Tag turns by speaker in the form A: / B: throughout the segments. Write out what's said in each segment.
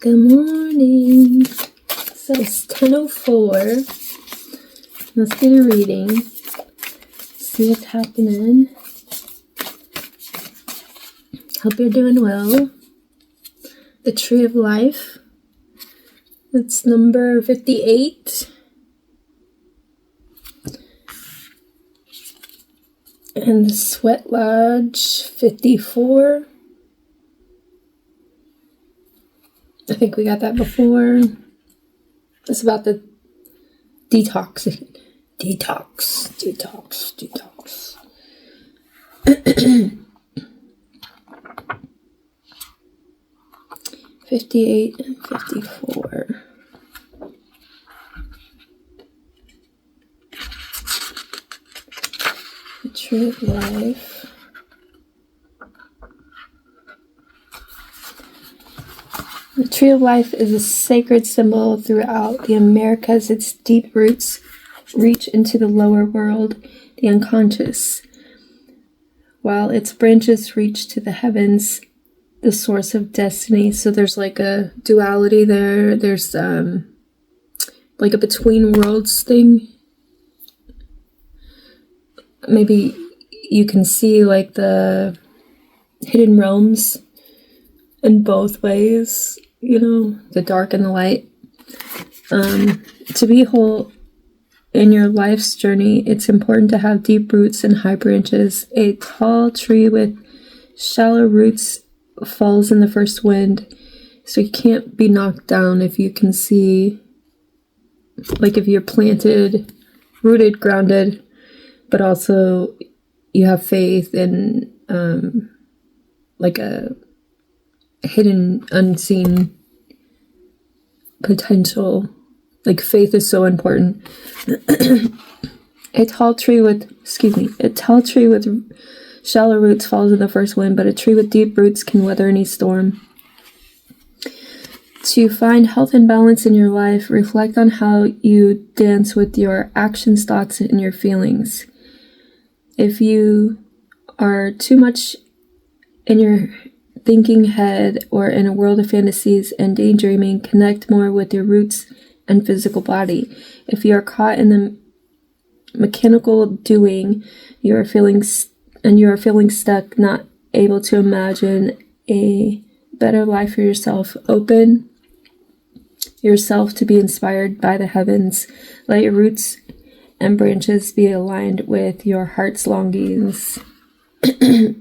A: Good morning. So it's 10:04. Let's get a reading. See what's happening. Hope you're doing well. The Tree of Life. It's number 58. And the Sweat Lodge 54. I think we got that before. It's about the detox. 58 and 54. The Tree of Life. The Tree of Life is a sacred symbol throughout the Americas. Its deep roots reach into the lower world, the unconscious, while its branches reach to the heavens, the source of destiny. So there's like a duality there. There's like a between worlds thing. Maybe you can see like the hidden realms in both ways, you know, the dark and the light. To be whole in your life's journey, it's important to have deep roots and high branches. A tall tree with shallow roots falls in the first wind, so you can't be knocked down if you can see, like if you're planted, rooted, grounded, but also you have faith in like a hidden, unseen potential. Like faith is so important. A tall tree with shallow roots falls in the first wind, but a tree with deep roots can weather any storm. To find health and balance in your life, reflect on how you dance with your actions, thoughts, and your feelings. If you are too much in your thinking head or in a world of fantasies and daydreaming, connect more with your roots and physical body. If you are caught in the mechanical doing, you are feeling stuck, not able to imagine a better life for yourself. Open yourself to be inspired by the heavens. Let your roots and branches be aligned with your heart's longings. The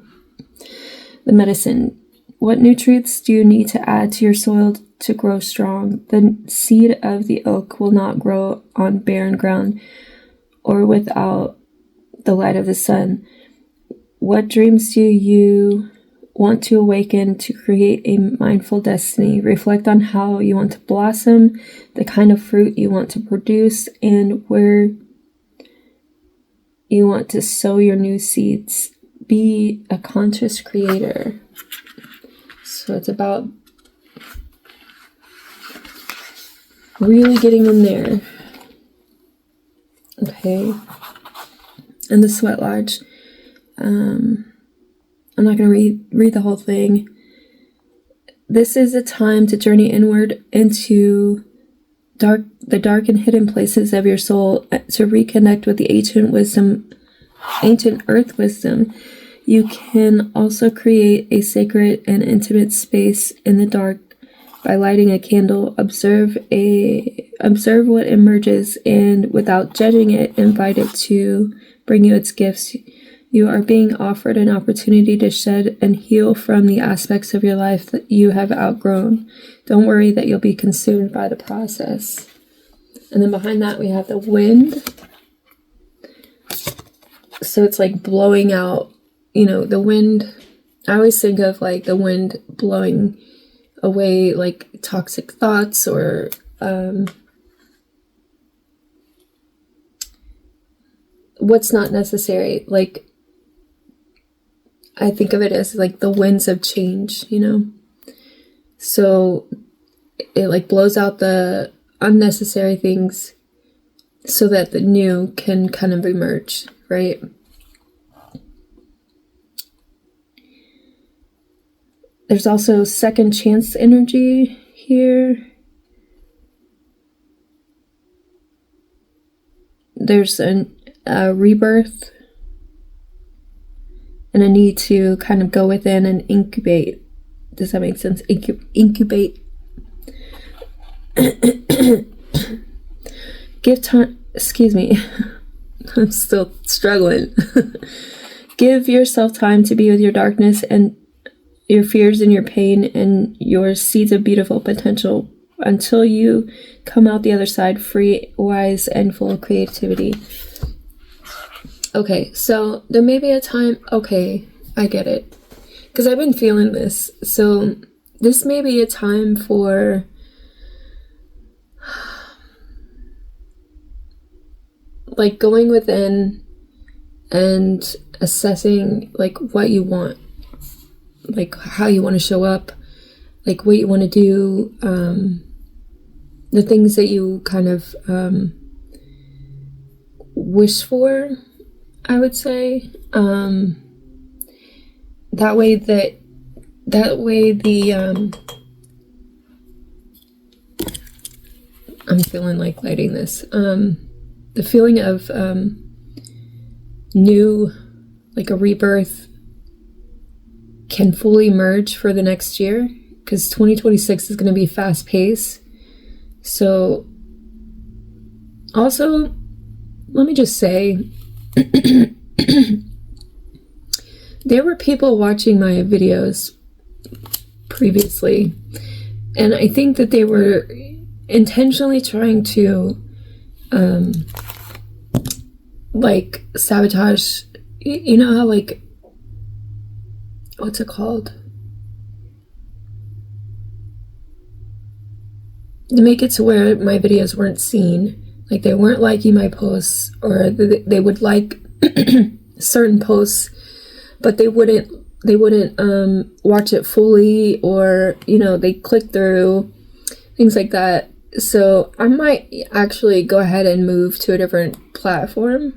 A: medicine. What nutrients do you need to add to your soil to grow strong? The seed of the oak will not grow on barren ground or without the light of the sun. What dreams do you want to awaken to create a mindful destiny? Reflect on how you want to blossom, the kind of fruit you want to produce, and where you want to sow your new seeds. Be a conscious creator. So it's about really getting in there. Okay. And the Sweat Lodge. I'm not going to read the whole thing. This is a time to journey inward into the dark and hidden places of your soul, to reconnect with the ancient earth wisdom. You can also create a sacred and intimate space in the dark by lighting a candle. Observe what emerges, and without judging it, invite it to bring you its gifts. You are being offered an opportunity to shed and heal from the aspects of your life that you have outgrown. Don't worry that you'll be consumed by the process. And then behind that we have the wind. So it's like blowing out, you know, the wind. I always think of like the wind blowing away like toxic thoughts or what's not necessary. Like I think of it as like the winds of change, you know. So it like blows out the unnecessary things so that the new can kind of emerge, right? There's also second chance energy here. There's a rebirth and a need to kind of go within and incubate. Does that make sense? Incubate. Give time. Excuse me. I'm still struggling. Give yourself time to be with your darkness and your fears and your pain and your seeds of beautiful potential until you come out the other side free, wise, and full of creativity. Okay, so there may be a time. Okay, I get it. Because I've been feeling this. So this may be a time for like going within and assessing like what you want, like how you want to show up, like what you want to do, the things that you kind of wish for, I would say. That way the I'm feeling like lighting this. The feeling of new, like a rebirth, can fully merge for the next year, because 2026 is going to be fast paced. So also, let me just say, there were people watching my videos previously, and I think that they were intentionally trying to like sabotage, you know how like, what's it called? To make it to where my videos weren't seen, like they weren't liking my posts, or they would like certain posts, but they wouldn't watch it fully, or you know, they click through, things like that. So I might actually go ahead and move to a different platform.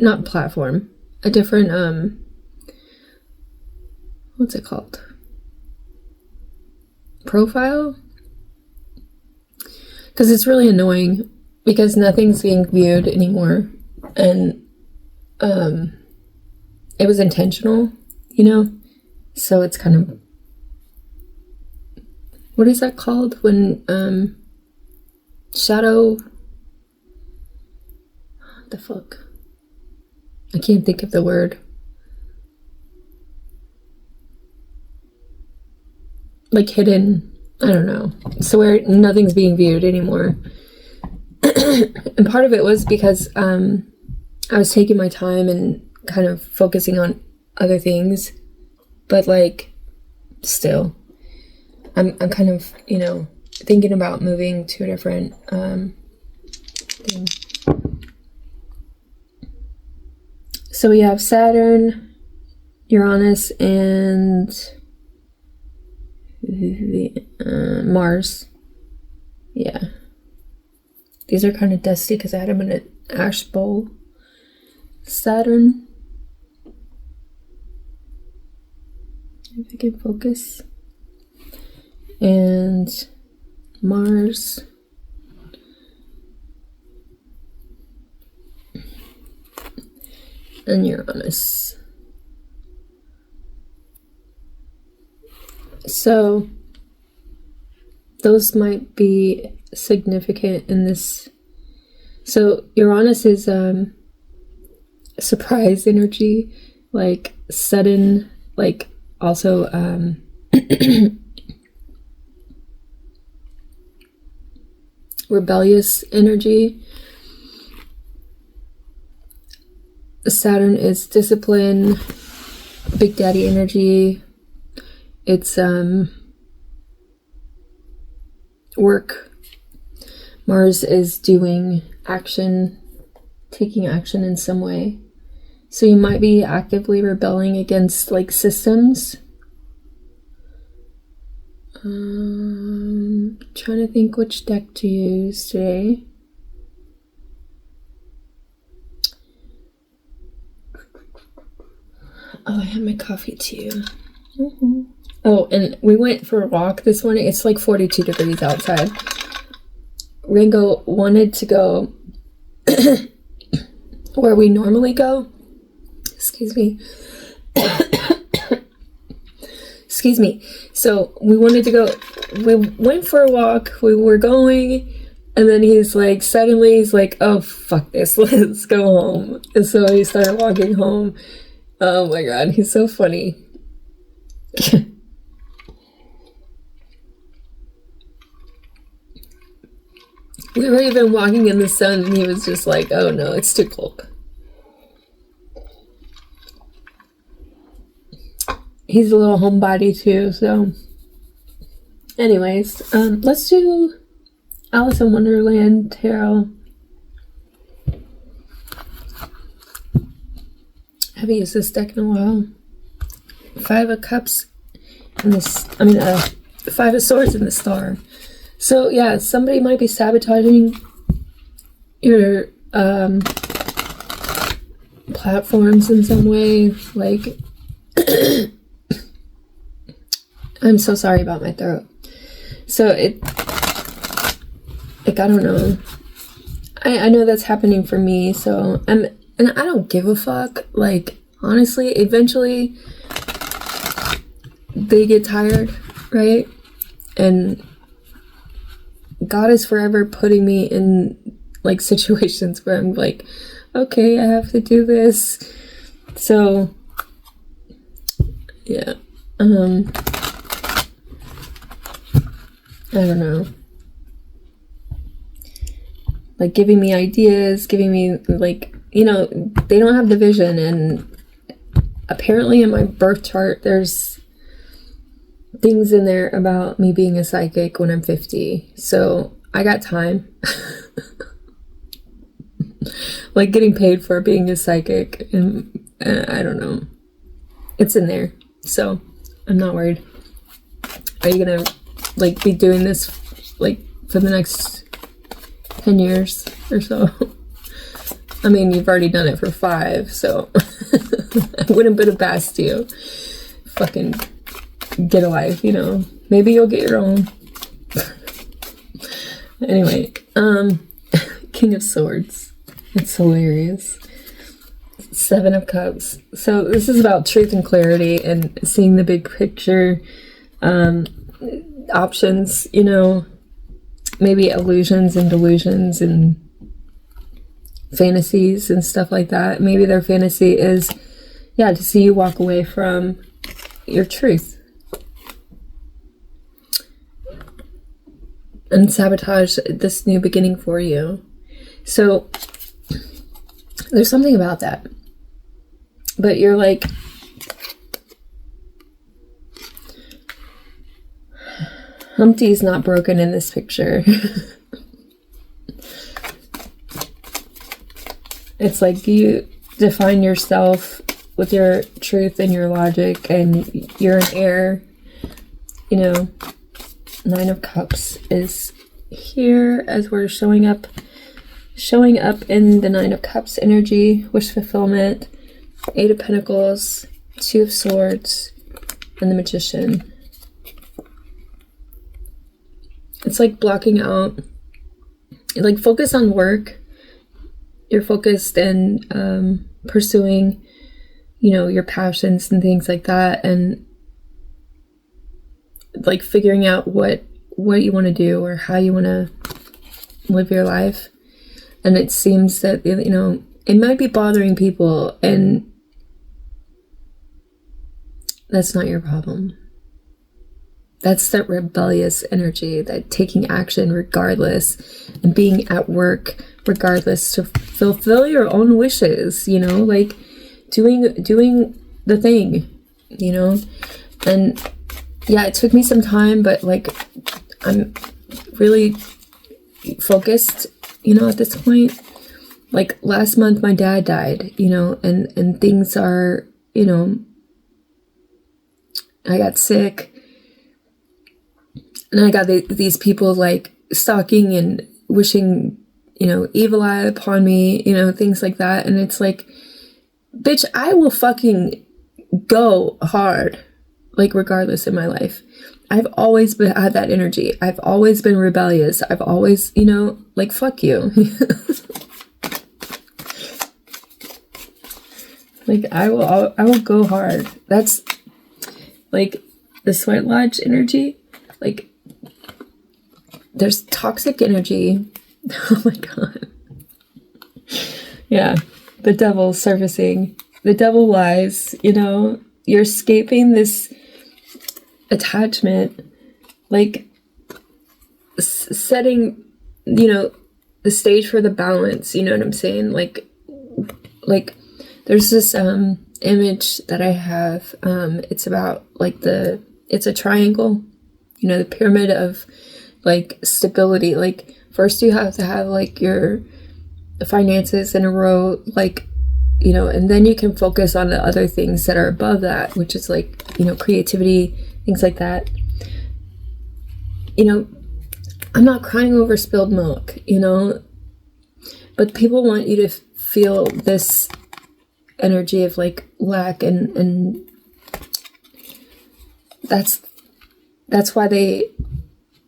A: Not platform, a different what's it called? Profile? Because it's really annoying, because nothing's being viewed anymore, and it was intentional, you know? So it's kind of, what is that called when shadow, what the fuck? I can't think of the word. Like hidden, I don't know. So where nothing's being viewed anymore. And part of it was because I was taking my time and kind of focusing on other things. But like, still, I'm kind of, you know, thinking about moving to a different thing. So we have Saturn, Uranus, and Mars. Yeah. These are kind of dusty because I had them in an ash bowl. Saturn. If I can focus. And Mars. And Uranus. So those might be significant in this. So Uranus is surprise energy, like sudden, like also rebellious energy. Saturn is discipline, big daddy energy. It's work. Mars is doing action, taking action in some way. So you might be actively rebelling against like systems. Trying to think which deck to use today. Oh, I have my coffee too. Oh, and we went for a walk this morning. It's like 42 degrees outside. Ringo wanted to go where we normally go. Excuse me. Excuse me. So we wanted to go, we went for a walk, we were going, and then he's like, suddenly he's like, oh, fuck this, let's go home. And so he started walking home. Oh my God, he's so funny. We were even walking in the sun, and he was just like, oh no, it's too cold. He's a little homebody too, so. Anyways, let's do Alice in Wonderland Tarot. I haven't used this deck in a while. 5 of Cups and this, 5 of Swords and the Star. So yeah, somebody might be sabotaging your platforms in some way. Like, I'm so sorry about my throat. So I don't know. I know that's happening for me. So and I don't give a fuck. Like, honestly, eventually they get tired, right? And God is forever putting me in like situations where I'm like, okay, I have to do this. So yeah, I don't know. Like giving me ideas, giving me like, you know, they don't have the vision, and apparently in my birth chart there's things in there about me being a psychic when I'm 50. So I got time. Like getting paid for being a psychic, and I don't know. It's in there. So I'm not worried. Are you gonna like be doing this like for the next 10 years or so? I mean, you've already done it for 5, so I wouldn't put it past you. Fucking get a life, you know. Maybe you'll get your own. Anyway, King of Swords. It's hilarious. 7 of Cups. So this is about truth and clarity and seeing the big picture. Options, you know, maybe illusions and delusions and fantasies and stuff like that. Maybe their fantasy is, yeah, to see you walk away from your truth and sabotage this new beginning for you. So there's something about that. But you're like, Humpty's not broken in this picture. It's like you define yourself with your truth and your logic, and you're an heir. You know, 9 of Cups is here as we're showing up in the 9 of Cups energy, wish fulfillment, 8 of Pentacles, 2 of Swords, and the Magician. It's like blocking out, like focus on work. You're focused in pursuing, you know, your passions and things like that, and like figuring out what you want to do or how you want to live your life. And it seems that, you know, it might be bothering people, and that's not your problem. That's that rebellious energy, that taking action regardless, and being at work regardless to fulfill your own wishes, you know, like doing the thing, you know. And yeah, it took me some time, but like I'm really focused, you know, at this point. Like last month my dad died, you know, and things are, you know, I got sick. And I got these people like stalking and wishing, you know, evil eye upon me, you know, things like that. And it's like, bitch, I will fucking go hard. like regardless in my life. I've always had that energy. I've always been rebellious. I've always, you know, like, fuck you. Like, I will go hard. That's like the Sweat Lodge energy. Like, there's toxic energy. Oh my God. Yeah. The devil surfacing. The devil lies, you know, you're escaping this attachment, like setting, you know, the stage for the balance, you know what I'm saying? Like there's this image that I have, it's about like it's a triangle, you know, the pyramid of like stability. Like first you have to have like your finances in a row, like, you know, and then you can focus on the other things that are above that, which is like, you know, creativity, things like that. You know, I'm not crying over spilled milk, you know, but people want you to feel this energy of like lack, and that's why they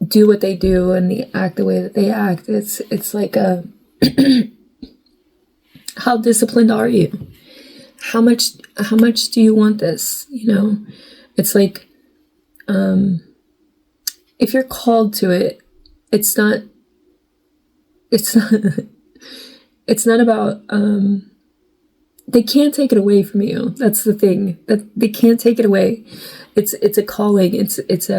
A: do what they do and they act the way that they act. It's like a how disciplined are you? How much do you want this? You know, it's like, if you're called to it, it's not about, they can't take it away from you. That's the thing, that they can't take it away. It's a calling. It's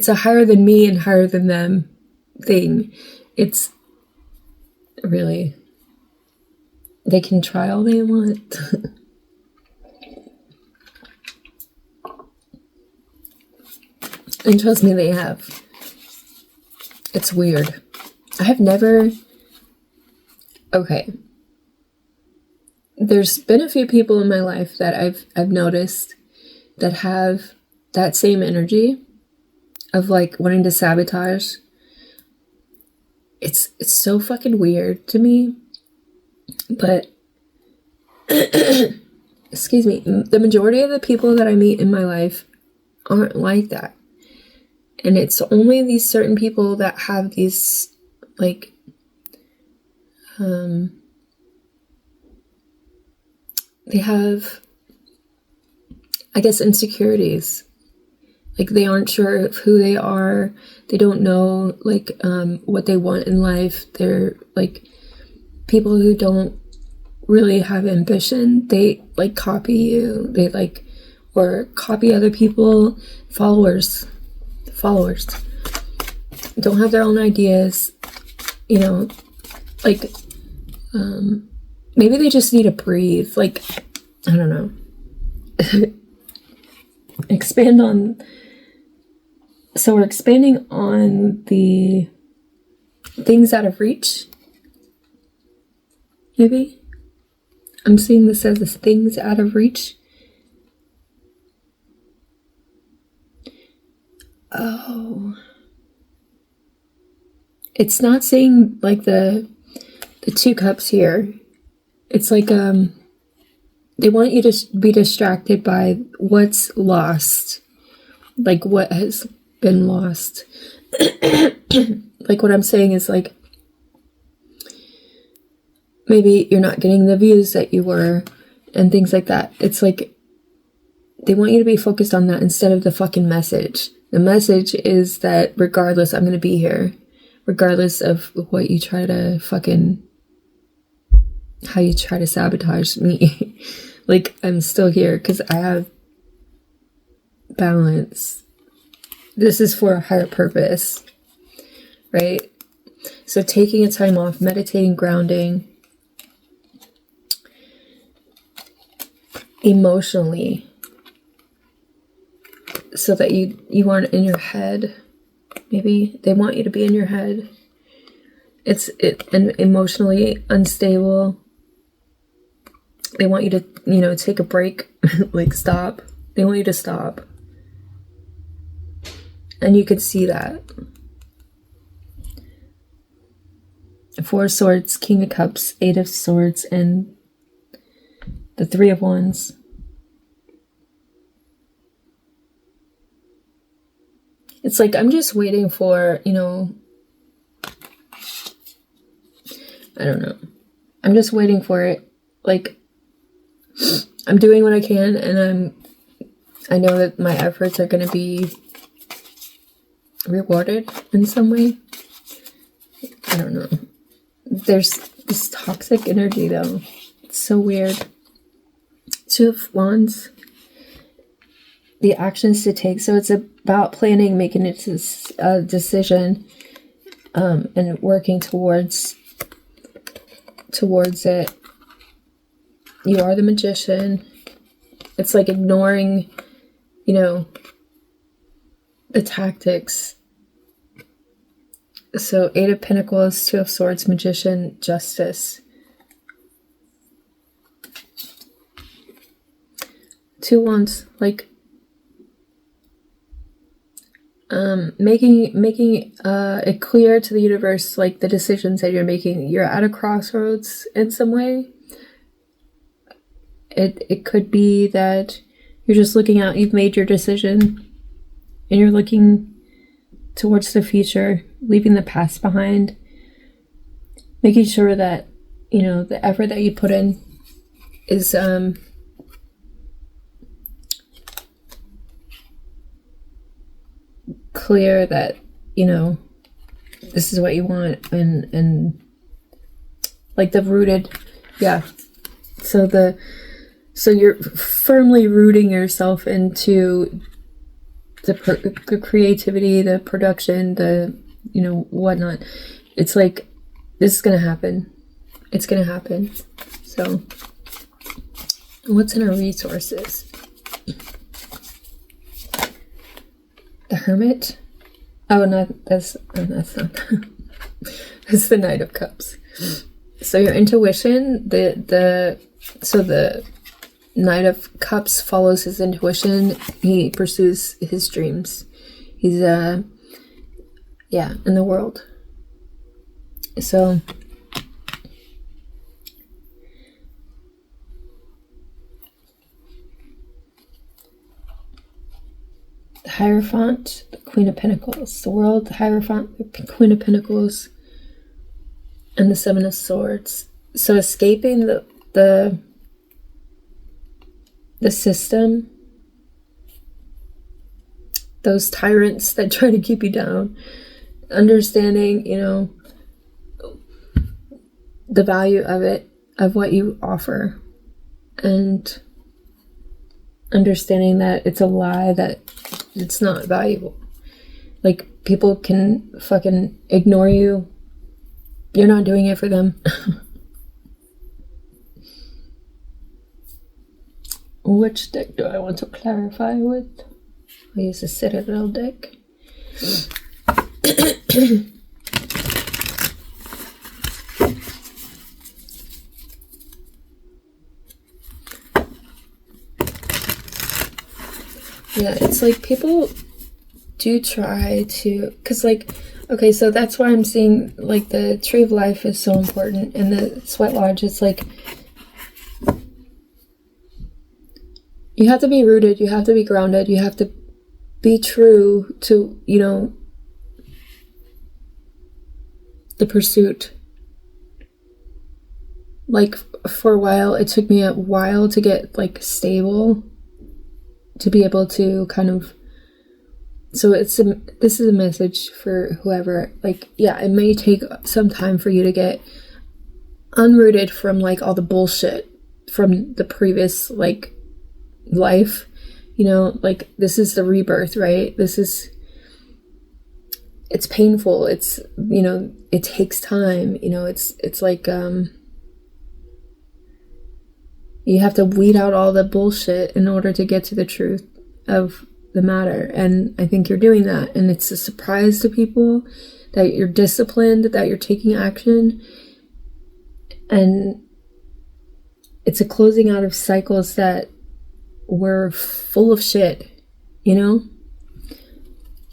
A: a higher than me and higher than them thing. It's really, they can try all they want. And trust me, they have. It's weird. I have never... Okay. There's been a few people in my life that I've noticed that have that same energy of like wanting to sabotage. It's so fucking weird to me. But excuse me, the majority of the people that I meet in my life aren't like that. And it's only these certain people that have these like they have, I guess, insecurities. Like they aren't sure of who they are. They don't know like what they want in life. They're like people who don't really have ambition. They like copy you. They like, or copy other people. Followers don't have their own ideas, you know, like maybe they just need to breathe. Like, I don't know. Expand on, so we're expanding on the things out of reach. Maybe I'm seeing this as things out of reach. Oh, it's not saying like the two cups here. It's like they want you to be distracted by what's lost, like what has been lost. Like what I'm saying is like maybe you're not getting the views that you were and things like that. It's like they want you to be focused on that instead of the fucking message. The message is that regardless, I'm going to be here. Regardless of what you try to fucking, how you try to sabotage me. Like, I'm still here because I have balance. This is for a higher purpose, right? So taking a time off, meditating, grounding, emotionally, so that you aren't in your head. Maybe they want you to be in your head. And emotionally unstable. They want you to, you know, take a break, like stop. They want you to stop. And you could see that. Four of Swords, King of Cups, Eight of Swords, and the Three of Wands. It's like I'm just waiting for, you know, I don't know. I'm just waiting for it. Like, I'm doing what I can, and I know that my efforts are going to be rewarded in some way. I don't know. There's this toxic energy, though. It's so weird. Two of Wands. The actions to take. So it's about planning, making a decision, and working towards it. You are the Magician. It's like ignoring, you know, the tactics. So 8 of Pentacles, 2 of Swords, Magician, Justice. 2 Wands, like making it clear to the universe, like the decisions that you're making. You're at a crossroads in some way. It could be that you're just looking out, you've made your decision, and you're looking towards the future, leaving the past behind, making sure that, you know, the effort that you put in is clear, that, you know, this is what you want, and like the rooted, yeah. So you're firmly rooting yourself into the creativity, the production, the, you know, whatnot. It's like, this is gonna happen. It's gonna happen. So, what's in our resources? The Hermit. Oh, that's not. It's the Knight of Cups. So your intuition, the Knight of Cups follows his intuition. He pursues his dreams. He's in the world. So the Hierophant, the Queen of Pentacles. The World, the Hierophant, the Queen of Pentacles, and the 7 of Swords. So escaping the system, those tyrants that try to keep you down, understanding, you know, the value of it, of what you offer, and understanding that it's a lie, that it's not valuable. Like, people can fucking ignore you. You're not doing it for them. Which deck do I want to clarify with? I use the Citadel deck. Yeah, it's like people do try to, because like, okay, so that's why I'm seeing like the Tree of Life is so important, and the Sweat Lodge. It's like, you have to be rooted, you have to be grounded, you have to be true to, you know, the pursuit. Like, for a while, it took me a while to get like stable, to be able to kind of, so this is a message for whoever, like, yeah, it may take some time for you to get unrooted from like all the bullshit from the previous like life, you know, like this is the rebirth, right? It's painful, it's, you know, it takes time, you know, it's like you have to weed out all the bullshit in order to get to the truth of the matter. And I think you're doing that, and it's a surprise to people that you're disciplined, that you're taking action, and it's a closing out of cycles that were full of shit, you know?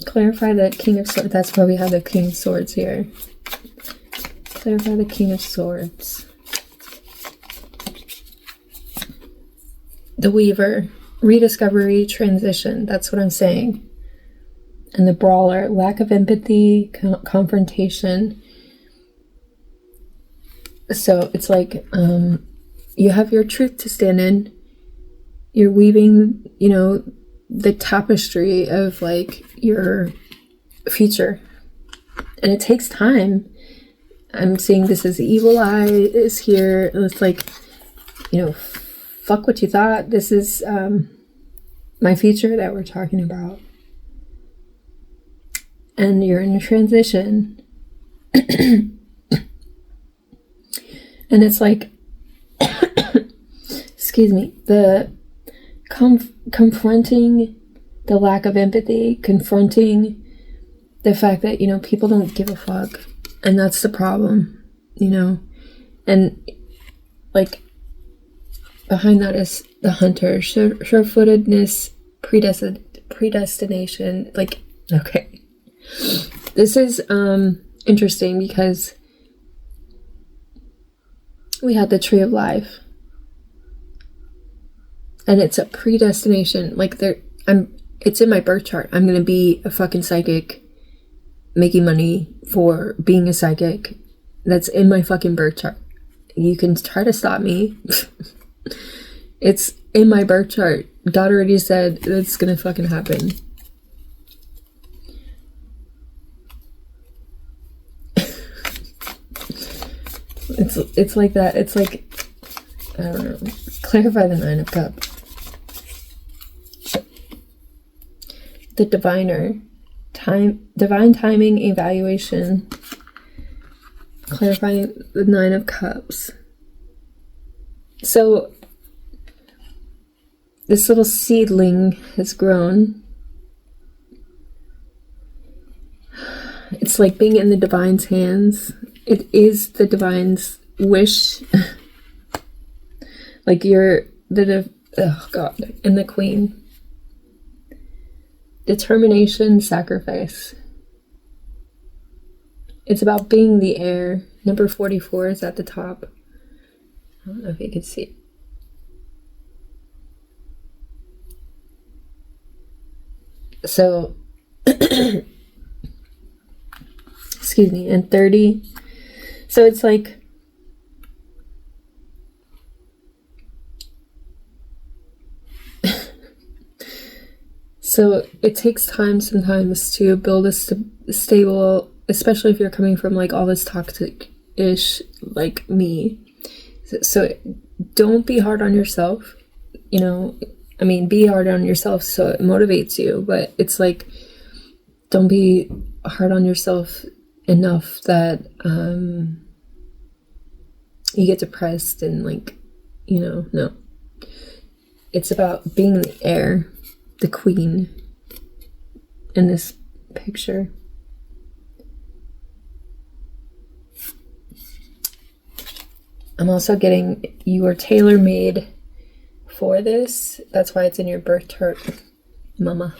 A: Clarify the King of Swords. That's why we have the King of Swords here. Clarify the King of Swords. The Weaver. Rediscovery, transition. That's what I'm saying. And the brawler, lack of empathy, confrontation. So it's like, you have your truth to stand in. You're weaving, you know, the tapestry of like your future. And it takes time. I'm seeing this as evil eye is here. It's like, you know, fuck what you thought. This is my future that we're talking about. And you're in a transition. And it's like, excuse me, the confronting the lack of empathy, confronting the fact that, you know, people don't give a fuck. And that's the problem, you know. And like behind that is the hunter, sure-footedness, predestination. Like, okay, this is interesting because we had the tree of life, and it's a predestination. Like it's in my birth chart. I'm gonna be a fucking psychic, making money for being a psychic. That's in my fucking birth chart. You can try to stop me. It's in my birth chart. God already said it's gonna fucking happen. It's like that. It's like, I don't know. Clarify the 9 of Cups. The diviner. Divine timing, evaluation. Clarifying the 9 of Cups. So this little seedling has grown. It's like being in the divine's hands. It is the divine's wish. Like you're oh God, and the queen. Determination, sacrifice. It's about being the heir. Number 44 is at the top. I don't know if you can see it. So, excuse me, and 30. So it's like, so it takes time sometimes to build a stable, especially if you're coming from like all this toxic-ish like me. So don't be hard on yourself, you know. I mean, be hard on yourself so it motivates you, but it's like, don't be hard on yourself enough that you get depressed and like, you know, no. It's about being the heir, the queen in this picture. I'm also getting you are tailor-made for this. That's why it's in your birth chart, mama.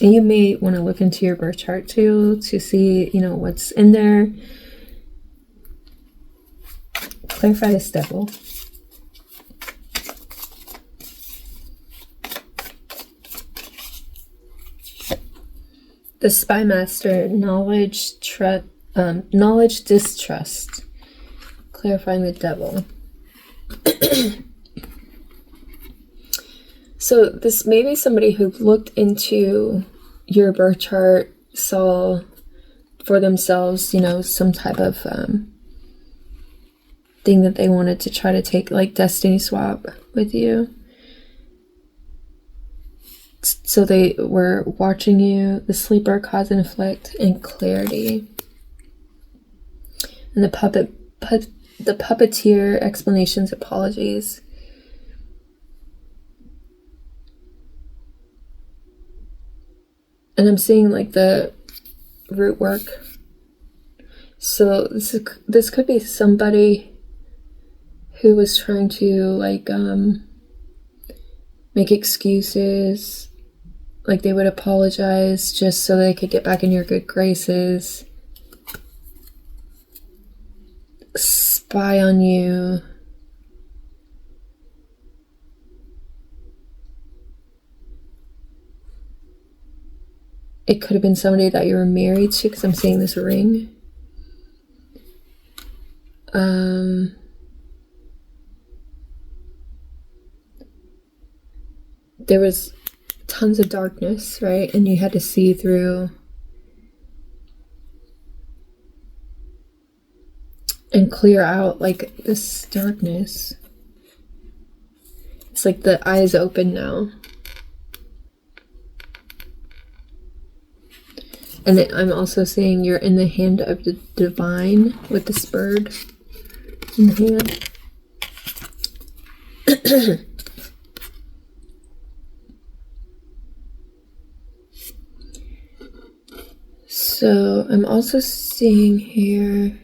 A: And you may want to look into your birth chart too to see, you know, what's in there. Clarify this devil. The Spy Master, knowledge, knowledge, distrust. Clarifying the devil. So this may be somebody who looked into your birth chart, saw for themselves, you know, some type of thing that they wanted to try to take, like destiny swap with you. So they were watching you, the sleeper, cause and effect, and clarity. And the puppeteer, explanations, apologies. And I'm seeing like the root work. So this could be somebody who was trying to like make excuses, like they would apologize just so they could get back in your good graces, spy on you, it could have been somebody that you were married to, because I'm seeing this ring. There was tons of darkness, right? And you had to see through and clear out like this darkness. It's like the eyes open now. And I'm also seeing you're in the hand of the divine with this bird in the hand. So I'm also seeing here,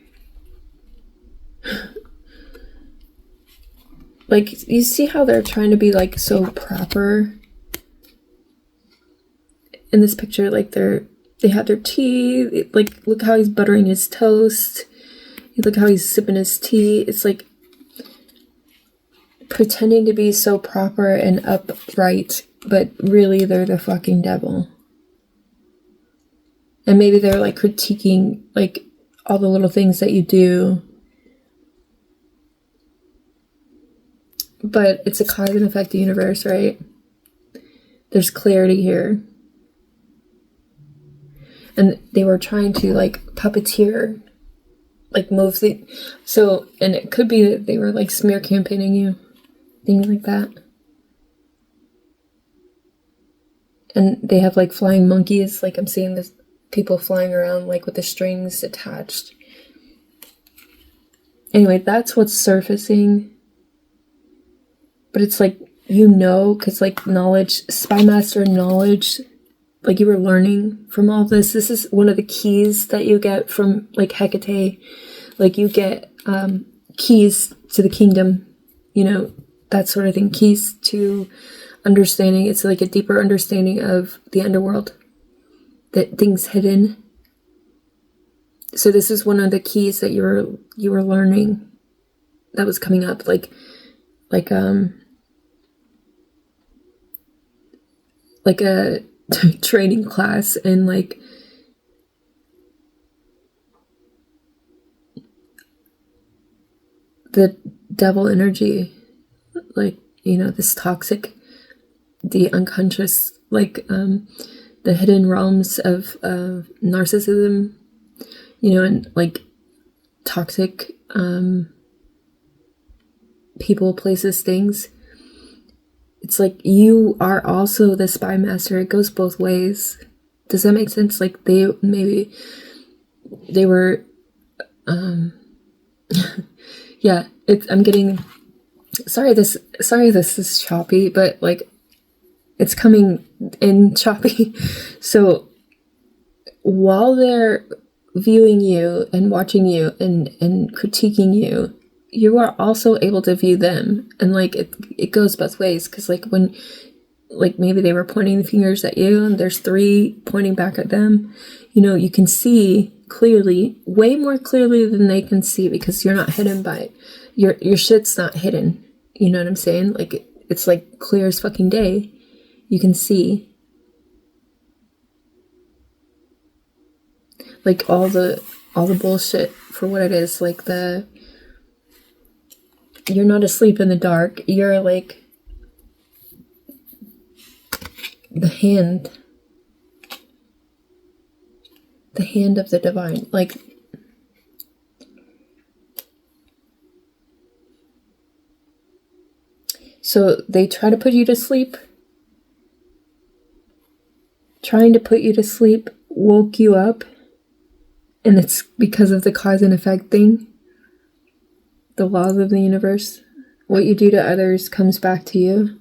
A: like, you see how they're trying to be like so proper in this picture? Like they have their tea, like look how he's buttering his toast, look how he's sipping his tea. It's like pretending to be so proper and upright, but really they're the fucking devil. And maybe they're like critiquing like all the little things that you do. But it's a cause and effect universe, right? There's clarity here. And they were trying to like puppeteer, like move the... So, and it could be that they were like smear campaigning you. Things like that. And they have like flying monkeys. Like I'm seeing this people flying around like with the strings attached. Anyway, that's what's surfacing. But it's like, you know, because like knowledge, spy master knowledge, like you were learning from all this. This is one of the keys that you get from like Hecate. Like you get keys to the kingdom, you know, that sort of thing. Keys to understanding. It's like a deeper understanding of the underworld. That things hidden. So this is one of the keys that you were learning that was coming up, like a training class, and like the devil energy, like, you know, this toxic, the unconscious, like the hidden realms of narcissism, you know, and like toxic people, places, things. It's like you are also the spy master. It goes both ways. Does that make sense? Like they were yeah, I'm getting sorry this is choppy, but like it's coming in choppy. So while they're viewing you and watching you and critiquing you, you are also able to view them. And like it goes both ways, because like when like maybe they were pointing the fingers at you and there's 3 pointing back at them, you know, you can see clearly, way more clearly than they can see, because you're not hidden by it. Your shit's not hidden. You know what I'm saying? Like it's like clear as fucking day. You can see like all the bullshit for what it is. Like you're not asleep in the dark. You're like the hand of the divine. Like so they try to put you to sleep. Trying to put you to sleep woke you up, and it's because of the cause and effect thing. The laws of the universe. What you do to others comes back to you.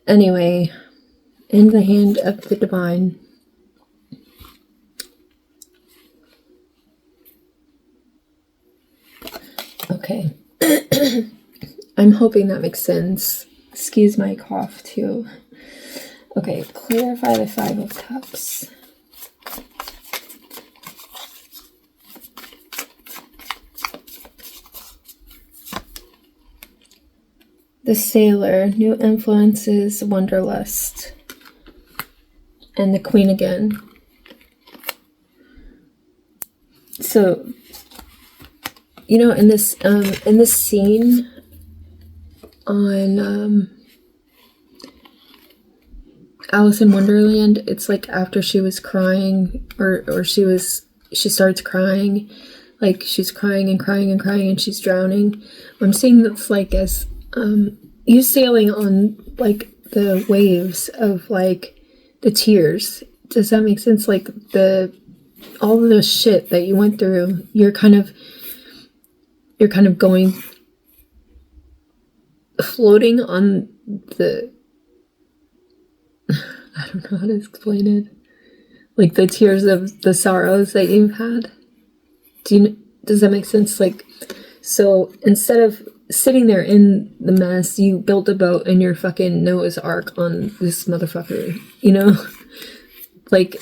A: Anyway, in the hand of the divine. Okay. I'm hoping that makes sense. Excuse my cough too. Okay, clarify the 5 of Cups. The Sailor, new influences, wanderlust. And the Queen again. So, you know, in this scene on Alice in Wonderland, it's like after she was crying, or she starts crying, like she's crying and crying and crying and she's drowning. I'm seeing this like as you sailing on like the waves of like the tears. Does that make sense? Like all of the shit that you went through, you're kind of going floating on the I don't know how to explain it. Like the tears of the sorrows that you've had. Does that make sense? Like, so instead of sitting there in the mess, you built a boat and you're fucking Noah's Ark on this motherfucker, you know? Like,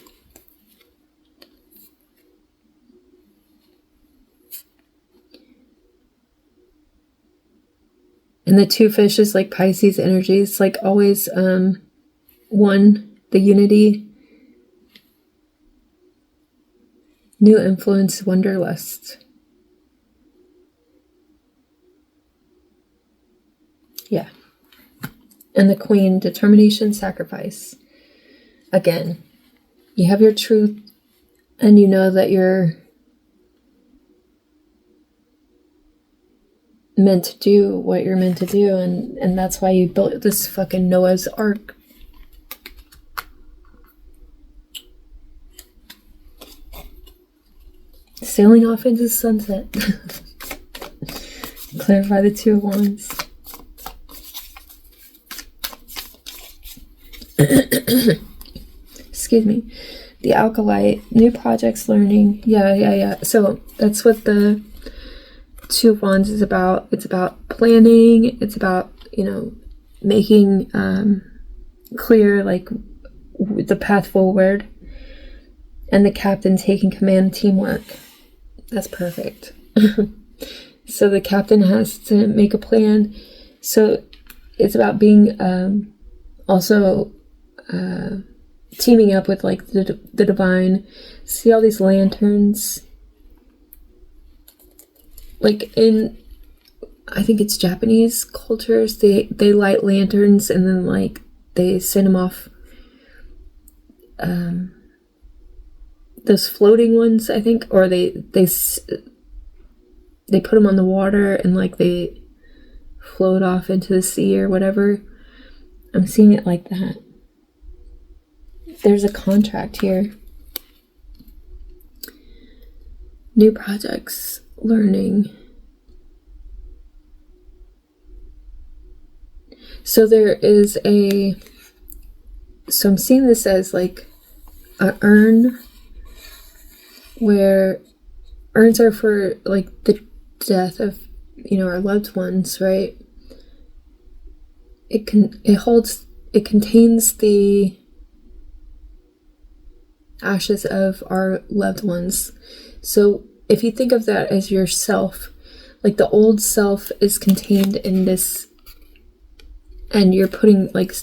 A: and the two fish is like Pisces energy. It's like always one, the unity, new influence, wanderlust. Yeah. And the Queen, determination, sacrifice. Again, you have your truth and you know that you're meant to do what you're meant to do, and that's why you built this fucking Noah's Ark. Sailing off into the sunset. Clarify the Two of Wands. Excuse me. The Alkalite, new projects, learning. Yeah. So that's what the Two of Wands is about. It's about planning. It's about, you know, making clear like the path forward. And the Captain taking command, teamwork. That's perfect. So the Captain has to make a plan. So it's about being also teaming up with like the divine. See all these lanterns? Like in, I think it's Japanese cultures, they light lanterns and then like they send them off. Those floating ones, I think, or they put them on the water and like they float off into the sea or whatever. I'm seeing it like that. There's a contract here. New projects, learning. So so I'm seeing this as like an urn, where urns are for like the death of, you know, our loved ones, right? It contains the ashes of our loved ones. So if you think of that as yourself, like the old self is contained in this, and you're putting like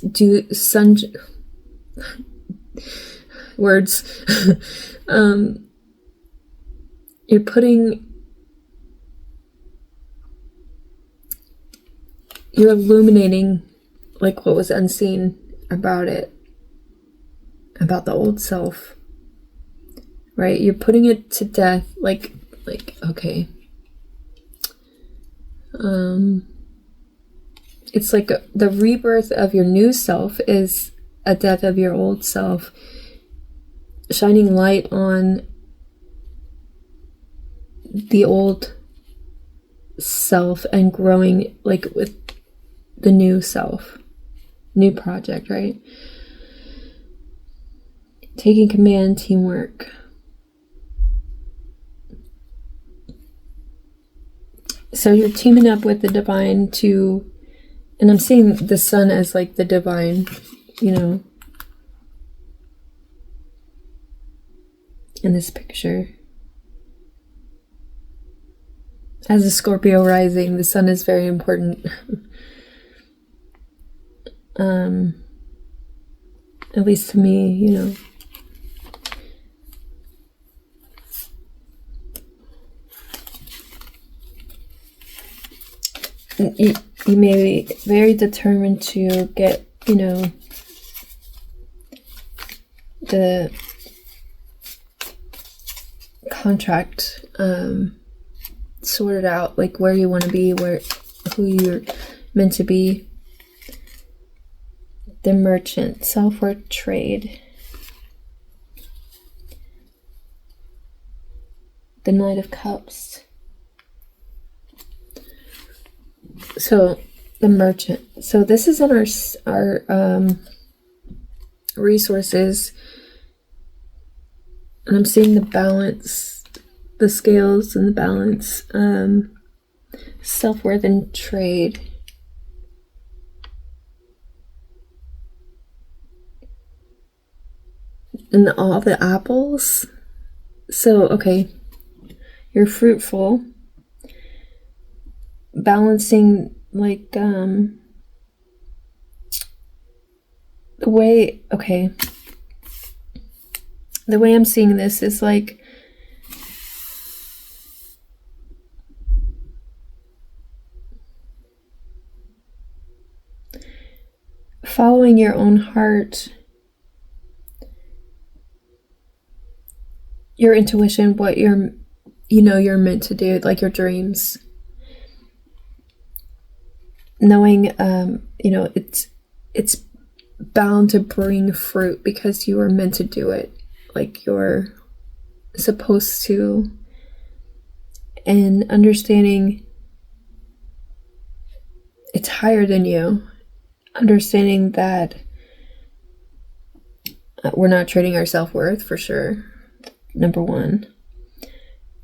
A: words. You're illuminating like what was unseen about it, about the old self, right? You're putting it to death, like okay. It's like the rebirth of your new self is a death of your old self, shining light on the old self and growing like with the new self, new project, right? Taking command, teamwork. So you're teaming up with the divine to, and I'm seeing the sun as like the divine, you know, in this picture. As a Scorpio rising, the sun is very important. At least to me, you know. You may be very determined to get, you know, the contract sorted out, like where you want to be, who you're meant to be. The Merchant, self-worth trade. The Knight of Cups. So the Merchant. So this is on our resources, and I'm seeing the balance, the scales and the balance. Self-worth and trade. And all the apples. So, okay, you're fruitful. Balancing, like, the way I'm seeing this is like, following your own heart, your intuition, what you're meant to do, like your dreams. Knowing, it's bound to bring fruit because you were meant to do it, like you're supposed to. And understanding it's higher than you. Understanding that we're not trading our self-worth, for sure. Number one.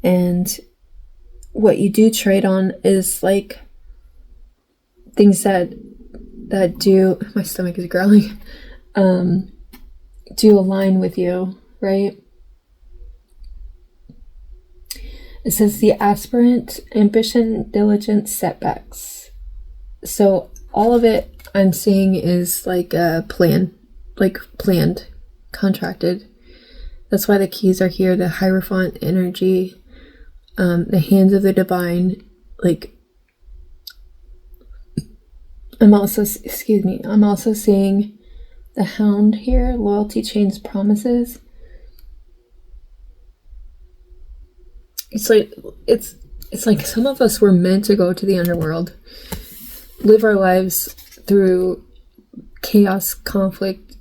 A: And what you do trade on is like things that do, my stomach is growling, do align with you, right? It says the aspirant, ambition, diligence, setbacks. So all of it I'm seeing is like a plan, like planned, contracted. That's why the keys are here, the Hierophant energy, the hands of the divine. Like, I'm also seeing the Hound here, loyalty, chains, promises. It's like some of us were meant to go to the underworld, live our lives through chaos, conflict,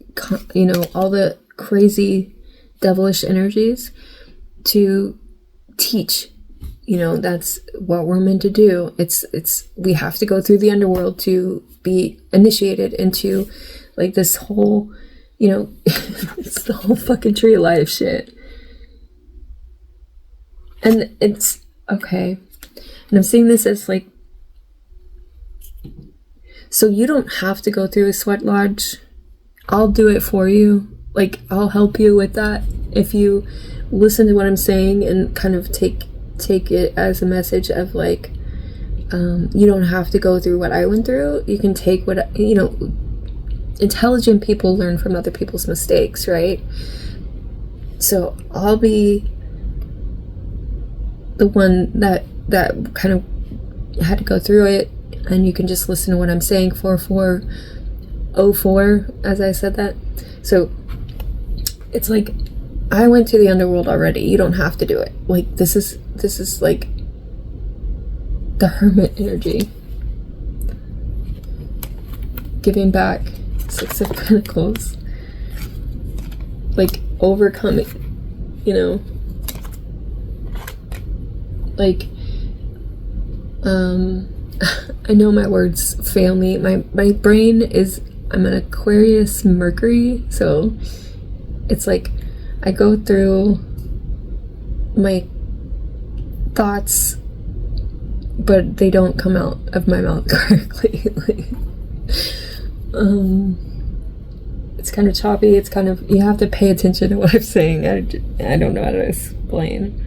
A: all the crazy devilish energies to teach. That's what we're meant to do. We have to go through the underworld to be initiated into like this whole, it's the whole fucking tree of life shit. And it's okay. And I'm seeing this as like, so you don't have to go through a sweat lodge. I'll do it for you. Like, I'll help you with that if you listen to what I'm saying and kind of take it as a message of like, you don't have to go through what I went through. You can take what, intelligent people learn from other people's mistakes, right? So I'll be the one that kind of had to go through it, and you can just listen to what I'm saying. 4404, as I said that. So it's like, I went to the underworld already. You don't have to do it. Like, this is like the Hermit energy. Giving back. 6 of Pentacles. Like, overcoming, like, I know my words fail me. My brain is, I'm an Aquarius Mercury, so it's like I go through my thoughts, but they don't come out of my mouth correctly. It's kind of choppy. It's kind of, you have to pay attention to what I'm saying. I don't know how to explain.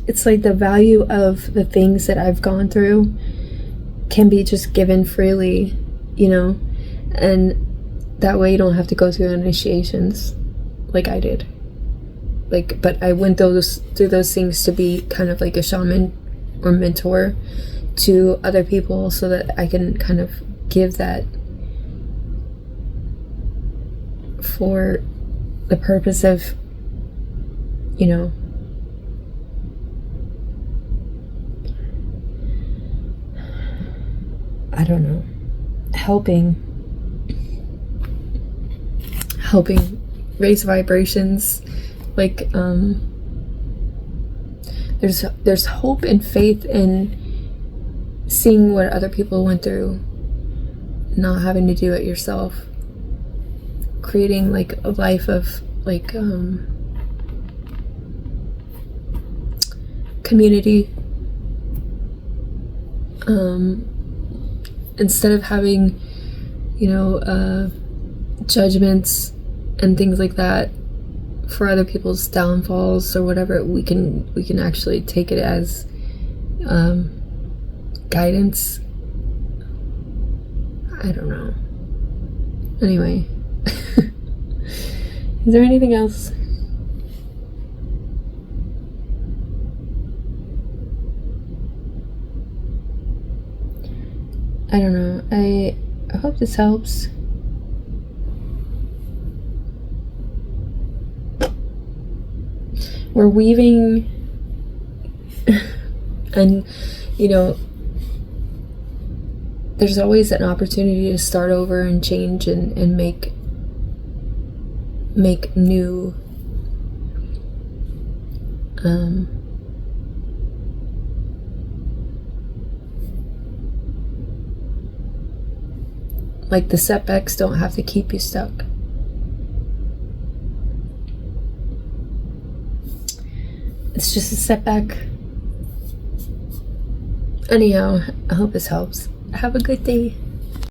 A: it's like the value of the things that I've gone through can be just given freely, you know, and that way you don't have to go through initiations like I did. Like, but I went through those things to be kind of like a shaman or mentor to other people so that I can kind of give that for the purpose of, you know, I don't know, helping raise vibrations. Like, there's hope and faith in seeing what other people went through, not having to do it yourself, creating like a life of like community, instead of having, you know, judgments and things like that for other people's downfalls or whatever. We can actually take it as guidance. I don't know. Anyway, is there anything else? I don't know. I hope this helps. We're weaving and, you know, there's always an opportunity to start over and change and make new like the setbacks don't have to keep you stuck. It's just a setback. Anyhow, I hope this helps. Have a good day.